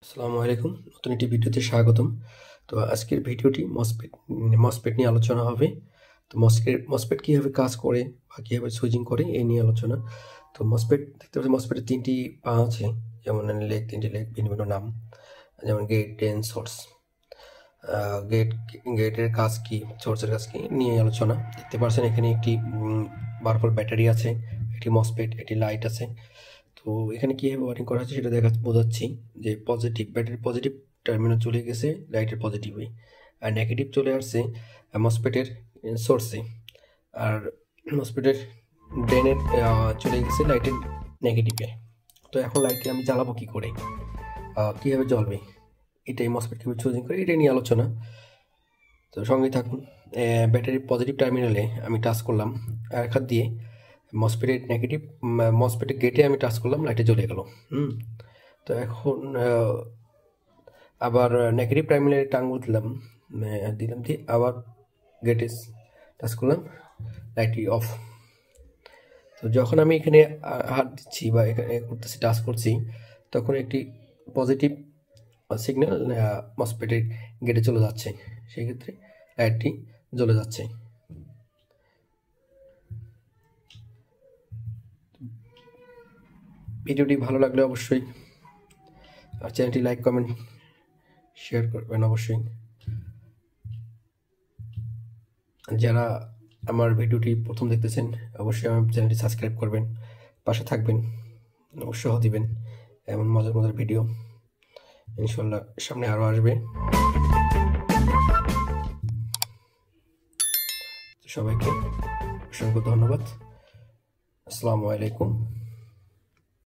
আসসালামু আলাইকুম। নতুন একটি ভিডিওতে স্বাগতম। তো আজকের ভিডিওটি মসফেট নিয়ে আলোচনা হবে। তো মসফেট কিভাবে কাজ করে বা কিভাবে সুইচিং করে এই নিয়ে আলোচনা। তো মসফেট দেখতে পাচ্ছি মসফেটের ৩টি পা আছে, যেমন লেগ, ৩টি লেগ, ভিন্ন ভিন্ন নাম, যেমন গেট, ড্রেন, সোর্স। গেটের কাজ কি, সোর্সের কাজ কি নিয়ে আলোচনা। দেখতে পাচ্ছেন এখানে একটি 12 ভোল্ট ব্যাটারি আছে, একটি মসফেট, একটি লাইট আছে। তো এখানে কীভাবে ওয়ারিং করা হচ্ছে সেটা বোঝাচ্ছি। যে ব্যাটারির পজিটিভ টার্মিনাল চলে গেছে লাইটের পজিটিভে, আর নেগেটিভ চলে আসছে মসফেটের সোর্সে, আর মসফেটের ড্রেনের চলে গেছে লাইটের নেগেটিভে। তো এখন লাইটটি আমি জ্বালাবো কী করে, কীভাবে জ্বলবে, এটাই মসফেট কীভাবে চুজিং করে এটাই নিয়ে আলোচনা। তো সঙ্গে থাকুন। ব্যাটারির পজিটিভ টার্মিনালে আমি টাচ করলাম এক হাত দিয়ে, মসফেটের গেটে আমি টাচ করলাম, লাইটে জ্বলে গেল। তো এখন আবার নেগেটিভ টার্মিনালে আঙুল দিলাম দিয়ে আবার গেটে টাচ করলাম, লাইটটি অফ। তো যখন আমি এখানে হাত দিচ্ছি বা এখানে করতেছি, টাচ করছি, তখন একটি পজিটিভ সিগন্যাল মসফেটের গেটে চলে যাচ্ছে, সেই ক্ষেত্রে লাইটটি জ্বলে যাচ্ছে। ভিডিওটি ভালো লাগলে অবশ্যই চ্যানেলটি লাইক, কমেন্ট, শেয়ার করবেন অবশ্যই। যারা আমার ভিডিওটি প্রথম দেখতেছেন অবশ্যই আমার চ্যানেলটি সাবস্ক্রাইব করবেন, পাশে থাকবেন, উৎসাহ দিবেন। এমন মজার মজার ভিডিও ইনশাল্লাহ সামনে আরও আসবে। সবাইকে অসংখ্য ধন্যবাদ। আসসালামু আলাইকুম।